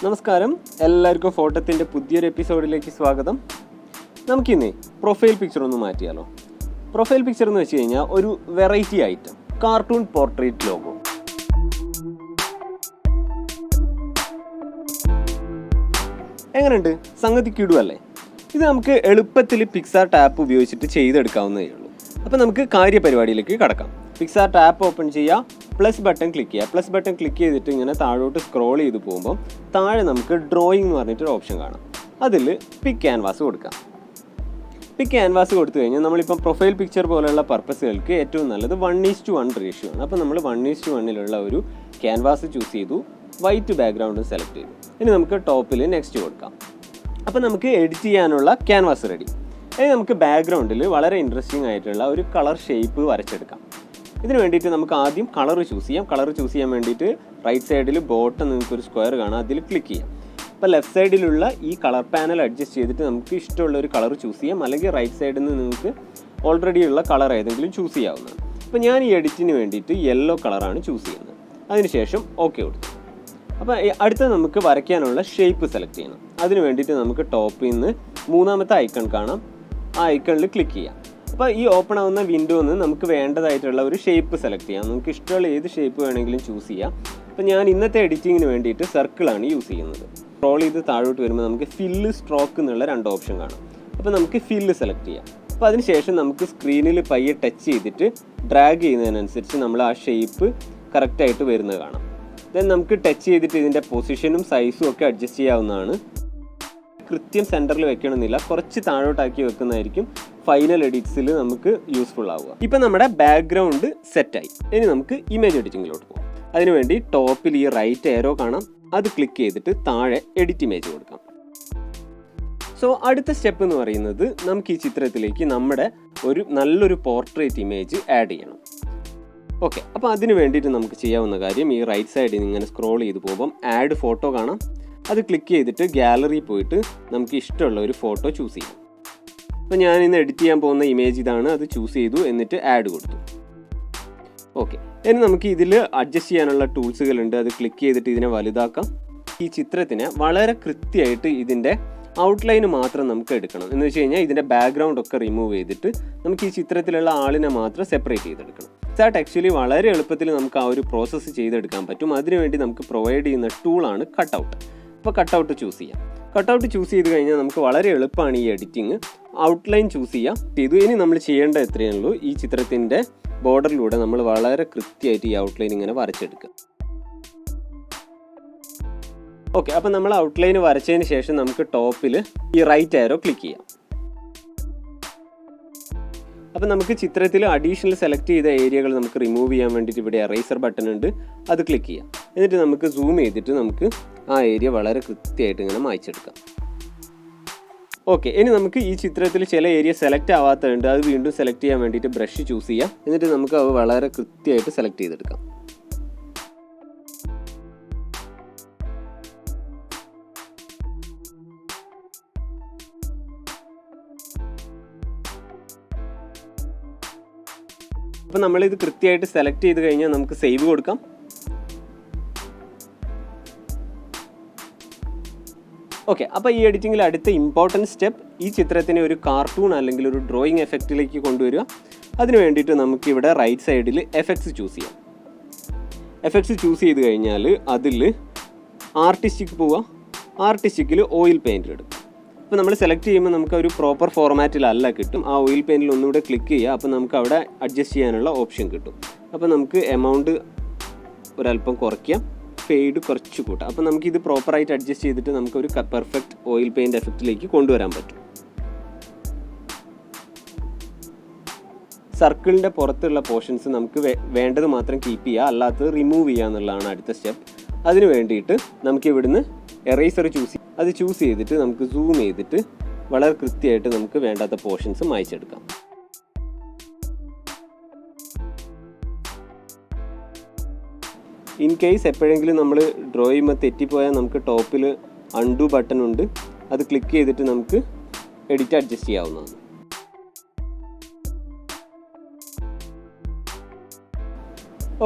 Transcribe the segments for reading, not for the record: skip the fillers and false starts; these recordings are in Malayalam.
നമസ്കാരം, എല്ലാവർക്കും ഫോട്ടോത്തിൻ്റെ പുതിയൊരു എപ്പിസോഡിലേക്ക് സ്വാഗതം. നമുക്കിന്ന് പ്രൊഫൈൽ പിക്ചർ ഒന്ന് മാറ്റിയാലോ. പ്രൊഫൈൽ പിക്ചർ എന്ന് വെച്ച് കഴിഞ്ഞാൽ ഒരു variety item, cartoon portrait logo. എങ്ങനെയുണ്ട്? സംഗതി കിടുവല്ലേ? ഇത് നമുക്ക് എളുപ്പത്തിൽ പിക്സാർ ടാപ്പ് ഉപയോഗിച്ചിട്ട് ചെയ്തെടുക്കാവുന്നതേ ഉള്ളൂ. അപ്പോൾ നമുക്ക് കാര്യപരിപാടിയിലേക്ക് കടക്കാം. പിക്സാർ ടാപ്പ് ഓപ്പൺ ചെയ്യുക, പ്ലസ് ബട്ടൺ ക്ലിക്ക് ചെയ്യുക. പ്ലസ് ബട്ടൺ ക്ലിക്ക് ചെയ്തിട്ട് ഇങ്ങനെ താഴോട്ട് സ്ക്രോൾ ചെയ്ത് പോകുമ്പോൾ താഴെ നമുക്ക് ഡ്രോയിങ് എന്ന് പറഞ്ഞിട്ടൊരു ഓപ്ഷൻ കാണാം. അതിൽ പിക്ക് ക്യാൻവാസ് കൊടുക്കാം. പിക്ക് ക്യാൻവാസ് കൊടുത്തു കഴിഞ്ഞാൽ നമ്മളിപ്പം പ്രൊഫൈൽ പിക്ചർ പോലെയുള്ള പർപ്പസുകൾക്ക് ഏറ്റവും നല്ലത് 1:1 റേഷ്യോ ആണ്. അപ്പോൾ നമ്മൾ 1:1 ഒരു ക്യാൻവാസ് ചൂസ് ചെയ്തു, വൈറ്റ് ബാക്ക്ഗ്രൗണ്ട് സെലക്ട് ചെയ്തു. ഇനി നമുക്ക് ടോപ്പിൽ നെക്സ്റ്റ് കൊടുക്കാം. അപ്പോൾ നമുക്ക് എഡിറ്റ് ചെയ്യാനുള്ള ക്യാൻവാസ് റെഡി. ഇനി നമുക്ക് ബാക്ക്ഗ്രൗണ്ടിൽ വളരെ ഇൻട്രസ്റ്റിംഗ് ആയിട്ടുള്ള ഒരു കളർ ഷേപ്പ് വരച്ചെടുക്കാം. ഇതിന് വേണ്ടിയിട്ട് നമുക്ക് ആദ്യം കളർ ചൂസ് ചെയ്യാം. കളർ ചൂസ് ചെയ്യാൻ വേണ്ടിയിട്ട് റൈറ്റ് സൈഡിൽ ബോട്ടം നിങ്ങൾക്കൊരു സ്ക്വയർ കാണാം, അതിൽ ക്ലിക്ക് ചെയ്യാം. അപ്പോൾ ലെഫ്റ്റ് സൈഡിലുള്ള ഈ കളർ പാനൽ അഡ്ജസ്റ്റ് ചെയ്തിട്ട് നമുക്ക് ഇഷ്ടമുള്ള ഒരു കളർ ചൂസ് ചെയ്യാം, അല്ലെങ്കിൽ റൈറ്റ് സൈഡിൽ നിന്ന് നിങ്ങൾക്ക് ഓൾറെഡി ഉള്ള കളർ ഏതെങ്കിലും ചൂസ് ചെയ്യാവുന്നതാണ്. അപ്പോൾ ഞാൻ ഈ എഡിറ്റിന് വേണ്ടിയിട്ട് യെല്ലോ കളറാണ് ചൂസ് ചെയ്യുന്നത്. അതിനുശേഷം ഓക്കെ കൊടുത്തു. അപ്പോൾ അടുത്ത നമുക്ക് വരയ്ക്കാനുള്ള ഷേപ്പ് സെലക്ട് ചെയ്യണം. അതിന് വേണ്ടിയിട്ട് നമുക്ക് ടോപ്പിൽ നിന്ന് മൂന്നാമത്തെ ഐക്കൺ കാണാം, ആ ഐക്കണിൽ ക്ലിക്ക് ചെയ്യാം. അപ്പോൾ ഈ ഓപ്പൺ ആവുന്ന വിൻഡോയിൽ നിന്ന് നമുക്ക് വേണ്ടതായിട്ടുള്ള ഒരു ഷേപ്പ് സെലക്ട് ചെയ്യാം. നമുക്ക് ഇഷ്ടമുള്ള ഏത് ഷേപ്പ് വേണമെങ്കിലും ചൂസ് ചെയ്യാം. അപ്പോൾ ഞാൻ ഇന്നത്തെ എഡിറ്റിങ്ങിന് വേണ്ടിയിട്ട് സർക്കിളാണ് യൂസ് ചെയ്യുന്നത്. സ്ക്രോൾ ചെയ്ത് താഴോട്ട് വരുമ്പോൾ നമുക്ക് ഫില്ല്, സ്ട്രോക്ക് എന്നുള്ള 2 ഓപ്ഷൻ കാണാം. അപ്പോൾ നമുക്ക് ഫില്ല് സെലക്ട് ചെയ്യാം. അപ്പോൾ അതിനുശേഷം നമുക്ക് സ്ക്രീനിൽ പയ്യെ ടച്ച് ചെയ്തിട്ട് ഡ്രാഗ് ചെയ്യുന്നതിനനുസരിച്ച് നമ്മൾ ആ ഷേപ്പ് കറക്റ്റായിട്ട് വരുന്നത് കാണാം. ദെൻ നമുക്ക് ടച്ച് ചെയ്തിട്ട് ഇതിൻ്റെ പൊസിഷനും സൈസും ഒക്കെ അഡ്ജസ്റ്റ് ചെയ്യാവുന്നതാണ്. കൃത്യം സെൻറ്ററിൽ വെക്കണമെന്നില്ല, കുറച്ച് താഴോട്ടാക്കി വെക്കുന്നതായിരിക്കും ഫൈനൽ എഡിറ്റ്സിൽ നമുക്ക് യൂസ്ഫുൾ ആവുക. ഇപ്പം നമ്മുടെ ബാക്ക്ഗ്രൗണ്ട് സെറ്റായി. ഇനി നമുക്ക് ഇമേജ് എഡിറ്റിങ്ങിലോട്ട് പോകാം. അതിനുവേണ്ടി ടോപ്പിൽ ഈ റൈറ്റ് ഏരോ കാണാം, അത് ക്ലിക്ക് ചെയ്തിട്ട് താഴെ എഡിറ്റ് ഇമേജ് കൊടുക്കാം. സോ അടുത്ത സ്റ്റെപ്പ് എന്ന് പറയുന്നത് നമുക്ക് ഈ ചിത്രത്തിലേക്ക് നമ്മുടെ നല്ലൊരു പോർട്രേറ്റ് ഇമേജ് ആഡ് ചെയ്യണം. ഓക്കെ, അപ്പോൾ അതിന് വേണ്ടിയിട്ട് നമുക്ക് ചെയ്യാവുന്ന കാര്യം, ഈ റൈറ്റ് സൈഡിൽ നിന്ന് ഇങ്ങനെ സ്ക്രോൾ ചെയ്ത് പോകുമ്പം ആഡ് ഫോട്ടോ കാണാം, അത് ക്ലിക്ക് ചെയ്തിട്ട് ഗാലറി പോയിട്ട് നമുക്ക് ഇഷ്ടമുള്ള ഒരു ഫോട്ടോ ചൂസ് ചെയ്യാം. അപ്പോൾ ഞാൻ ഇന്ന് എഡിറ്റ് ചെയ്യാൻ പോകുന്ന ഇമേജ് ഇതാണ്, അത് ചൂസ് ചെയ്തു, എന്നിട്ട് ആഡ് കൊടുത്തു. ഓക്കെ, ഇനി നമുക്ക് ഇതിൽ അഡ്ജസ്റ്റ് ചെയ്യാനുള്ള ടൂൾസുകളുണ്ട്, അത് ക്ലിക്ക് ചെയ്തിട്ട് ഇതിനെ വലുതാക്കാം. ഈ ചിത്രത്തിനെ വളരെ കൃത്യമായിട്ട് ഇതിൻ്റെ ഔട്ട്ലൈന് മാത്രം നമുക്ക് എടുക്കണം. എന്ന് വെച്ച് കഴിഞ്ഞാൽ ഇതിൻ്റെ ബാക്ക്ഗ്രൗണ്ട് ഒക്കെ റിമൂവ് ചെയ്തിട്ട് നമുക്ക് ഈ ചിത്രത്തിലുള്ള ആളിനെ മാത്രം സെപ്പറേറ്റ് ചെയ്തെടുക്കണം. സാറ്റ് ആക്ച്വലി വളരെ എളുപ്പത്തിൽ നമുക്ക് ആ ഒരു പ്രോസസ്സ് ചെയ്തെടുക്കാൻ പറ്റും. അതിനുവേണ്ടി നമുക്ക് പ്രൊവൈഡ് ചെയ്യുന്ന ടൂളാണ് കട്ടൗട്ട്. അപ്പോൾ കട്ടൗട്ട് ചൂസ് ചെയ്യാം. കട്ടൗട്ട് ചൂസ് ചെയ്ത് കഴിഞ്ഞാൽ നമുക്ക് വളരെ എളുപ്പമാണ് ഈ എഡിറ്റിങ്. ഔട്ട്ലൈൻ ചൂസ് ചെയ്യാം. ഇനി നമ്മൾ ചെയ്യേണ്ട എത്രയേ ഉള്ളൂ, ഈ ചിത്രത്തിൻ്റെ ബോർഡറിലൂടെ നമ്മൾ വളരെ കൃത്യമായിട്ട് ഈ ഔട്ട്ലൈൻ ഇങ്ങനെ വരച്ചെടുക്കുക. ഓക്കെ, അപ്പോൾ നമ്മൾ ഔട്ട്ലൈൻ വരച്ചതിന് ശേഷം നമുക്ക് ടോപ്പിൽ ഈ റൈറ്റ് ആരോ ക്ലിക്ക് ചെയ്യാം. അപ്പോൾ നമുക്ക് ചിത്രത്തിൽ അഡീഷണൽ സെലക്ട് ചെയ്ത ഏരിയകൾ നമുക്ക് റിമൂവ് ചെയ്യാൻ വേണ്ടിയിട്ട് ഇവിടെ എറേസർ ബട്ടൺ ഉണ്ട്, അത് ക്ലിക്ക് ചെയ്യാം. എന്നിട്ട് നമുക്ക് സൂം ചെയ്തിട്ട് നമുക്ക് ആ ഏരിയ വളരെ കൃത്യമായിട്ട് ഇങ്ങനെ മായ്ച്ചെടുക്കാം. ഓക്കെ, ഇനി നമുക്ക് ഈ ചിത്രത്തിൽ ചില ഏരിയ സെലക്ട് ആവാത്തതുണ്ട്, അത് വീണ്ടും സെലക്ട് ചെയ്യാൻ വേണ്ടിയിട്ട് ബ്രഷ് ചൂസ് ചെയ്യാം. എന്നിട്ട് നമുക്ക് അത് വളരെ കൃത്യമായിട്ട് സെലക്ട് ചെയ്തെടുക്കാം. അപ്പോൾ നമ്മളിത് കൃത്യമായിട്ട് സെലക്ട് ചെയ്ത് കഴിഞ്ഞാൽ നമുക്ക് സേവ് കൊടുക്കാം. ഓക്കെ, അപ്പോൾ ഈ എഡിറ്റിങ്ങിൽ അടുത്ത ഇമ്പോർട്ടൻറ്റ് സ്റ്റെപ്പ് ഈ ചിത്രത്തിനെ ഒരു കാർട്ടൂൺ അല്ലെങ്കിൽ ഒരു ഡ്രോയിങ് എഫക്റ്റിലേക്ക് കൊണ്ടുവരിക. അതിന് വേണ്ടിയിട്ട് നമുക്കിവിടെ റൈറ്റ് സൈഡിൽ എഫക്ട്സ് ചൂസ് ചെയ്യാം. എഫക്ട്സ് ചൂസ് ചെയ്ത് കഴിഞ്ഞാൽ അതിൽ ആർട്ടിസ്റ്റിക് പോവുക. ആർട്ടിസ്റ്റിക്കിൽ ഓയിൽ പെയിൻറ് എടുക്കും. അപ്പോൾ നമ്മൾ സെലക്ട് ചെയ്യുമ്പോൾ നമുക്ക് ഒരു പ്രോപ്പർ ഫോർമാറ്റിലല്ല കിട്ടും. ആ ഓയിൽ പെയിൻറ്റിൽ ഒന്നുകൂടെ ക്ലിക്ക് ചെയ്യുക. അപ്പോൾ നമുക്ക് അവിടെ അഡ്ജസ്റ്റ് ചെയ്യാനുള്ള ഓപ്ഷൻ കിട്ടും. അപ്പോൾ നമുക്ക് എമൗണ്ട് ഒരല്പം കുറയ്ക്കാം, ഫെയ്ഡ് കുറച്ച് കൂട്ടാം. അപ്പോൾ നമുക്കിത് പ്രോപ്പറായിട്ട് അഡ്ജസ്റ്റ് ചെയ്തിട്ട് നമുക്കൊരു പെർഫെക്റ്റ് ഓയിൽ പെയിൻറ് എഫക്റ്റിലേക്ക് കൊണ്ടുവരാൻ പറ്റും. സർക്കിളിൻ്റെ പുറത്തുള്ള പോർഷൻസ് നമുക്ക് വേണ്ടത് മാത്രം കീപ്പ് ചെയ്യുക, അല്ലാത്തത് റിമൂവ് ചെയ്യുക എന്നുള്ളതാണ് അടുത്ത സ്റ്റെപ്പ്. അതിന് വേണ്ടിയിട്ട് നമുക്ക് ഇവിടുന്ന് എറേസർ അത് ചൂസ് ചെയ്തിട്ട് നമുക്ക് സൂം ചെയ്തിട്ട് വളരെ കൃത്യമായിട്ട് നമുക്ക് വേണ്ടാത്ത പോർഷൻസ് മായ്ച്ചെടുക്കാം. ഇൻ കേസ് എപ്പോഴെങ്കിലും നമ്മൾ ഡ്രോ ചെയ്യുമ്പോൾ തെറ്റിപ്പോയാൽ നമുക്ക് ടോപ്പിൽ അൺഡു ബട്ടൺ ഉണ്ട്, അത് ക്ലിക്ക് ചെയ്തിട്ട് നമുക്ക് എഡിറ്റ് അഡ്ജസ്റ്റ് ചെയ്യാവുന്നതാണ്.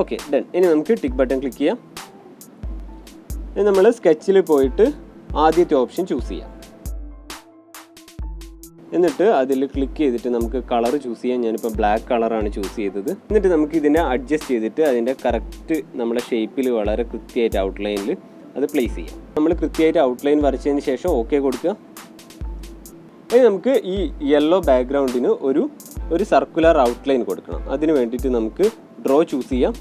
Okay, done. ഇനി നമുക്ക് ടിക്ക് ബട്ടൺ ക്ലിക്ക് ചെയ്യാം. നമ്മൾ സ്കെച്ചിൽ പോയിട്ട് ആദ്യത്തെ ഓപ്ഷൻ ചൂസ് ചെയ്യാം. എന്നിട്ട് അതിൽ ക്ലിക്ക് ചെയ്തിട്ട് നമുക്ക് കളർ ചൂസ് ചെയ്യാം. ഞാനിപ്പോൾ ബ്ലാക്ക് കളറാണ് ചൂസ് ചെയ്തത്. എന്നിട്ട് നമുക്ക് ഇതിനെ അഡ്ജസ്റ്റ് ചെയ്തിട്ട് അതിൻ്റെ കറക്റ്റ് നമ്മുടെ ഷേപ്പിൽ വളരെ കൃത്യമായിട്ട് ഔട്ട്ലൈനിൽ അത് പ്ലേസ് ചെയ്യാം. നമ്മൾ കൃത്യമായിട്ട് ഔട്ട്ലൈൻ വരച്ചതിന് ശേഷം ഓക്കെ കൊടുക്കുക. ഇനി നമുക്ക് ഈ യെല്ലോ ബാക്ക്ഗ്രൗണ്ടിന് ഒരു സർക്കുലർ ഔട്ട്ലൈൻ കൊടുക്കണം. അതിന് വേണ്ടിയിട്ട് നമുക്ക് ഡ്രോ ചൂസ് ചെയ്യാം.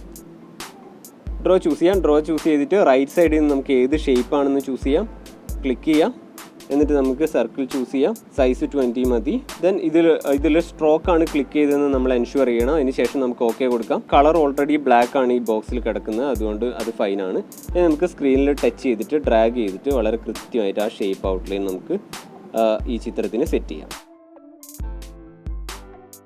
ഡ്രോ ചൂസ് ചെയ്തിട്ട് റൈറ്റ് സൈഡിൽ നിന്ന് നമുക്ക് ഏത് ഷേപ്പാണെന്ന് ചൂസ് ചെയ്യാം. ക്ലിക്ക് ചെയ്യാം. എന്നിട്ട് നമുക്ക് സർക്കിൾ ചൂസ് ചെയ്യാം. സൈസ് 20 മതി. ദെൻ ഇതിൽ സ്ട്രോക്കാണ് ക്ലിക്ക് ചെയ്തതെന്ന് നമ്മൾ എൻഷുർ ചെയ്യണം. അതിന് ശേഷം നമുക്ക് ഓക്കെ കൊടുക്കാം. കളർ ഓൾറെഡി ബ്ലാക്ക് ആണ് ഈ ബോക്സിൽ കിടക്കുന്നത്, അതുകൊണ്ട് അത് ഫൈനാണ്. ഇനി നമുക്ക് സ്ക്രീനിൽ ടച്ച് ചെയ്തിട്ട് ഡ്രാഗ് ചെയ്തിട്ട് വളരെ കൃത്യമായിട്ട് ആ ഷേപ്പ് ഔട്ട്ലൈൻ നമുക്ക് ഈ ചിത്രത്തിന് സെറ്റ് ചെയ്യാം.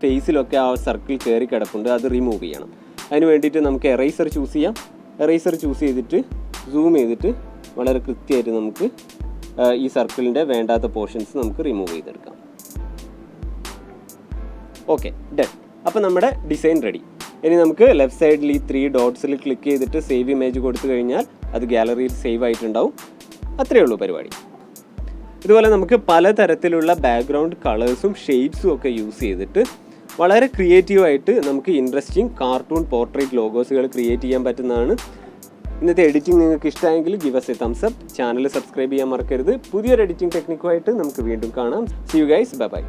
ഫേസിലൊക്കെ ആ സർക്കിൾ കയറി കിടപ്പുണ്ട്, അത് റിമൂവ് ചെയ്യണം. അതിന് വേണ്ടിയിട്ട് നമുക്ക് എറൈസർ ചൂസ് ചെയ്യാം. എറൈസർ ചൂസ് ചെയ്തിട്ട് സൂം ചെയ്തിട്ട് വളരെ കൃത്യമായിട്ട് നമുക്ക് ഈ സർക്കിളിൻ്റെ വേണ്ടാത്ത പോർഷൻസ് നമുക്ക് റിമൂവ് ചെയ്തെടുക്കാം. Okay, done. അപ്പോൾ നമ്മുടെ ഡിസൈൻ റെഡി. ഇനി നമുക്ക് ലെഫ്റ്റ് സൈഡിൽ ഈ 3 ഡോട്ട്സിൽ ക്ലിക്ക് ചെയ്തിട്ട് സേവ് ഇമേജ് കൊടുത്തു കഴിഞ്ഞാൽ അത് ഗാലറിയിൽ സേവ് ആയിട്ടുണ്ടാവും. അത്രയേ ഉള്ളൂ പരിപാടി. ഇതുപോലെ നമുക്ക് പലതരത്തിലുള്ള ബാക്ക്ഗ്രൗണ്ട് കളേഴ്സും ഷേപ്സും ഒക്കെ യൂസ് ചെയ്തിട്ട് വളരെ ക്രിയേറ്റീവായിട്ട് നമുക്ക് ഇൻട്രസ്റ്റിംഗ് കാർട്ടൂൺ പോർട്രേറ്റ് ലോഗോസുകൾ ക്രിയേറ്റ് ചെയ്യാൻ പറ്റുന്നതാണ്. ഇന്നത്തെ എഡിറ്റിംഗ് നിങ്ങൾക്ക് ഇഷ്ടമായെങ്കിൽ give us a thumbs up. Channel subscribe ചെയ്യാൻ മറക്കരുത്. പുതിയൊരു എഡിറ്റിംഗ് ടെക്നിക്കുമായിട്ട് നമുക്ക് വീണ്ടും കാണാം. See you guys. Bye bye.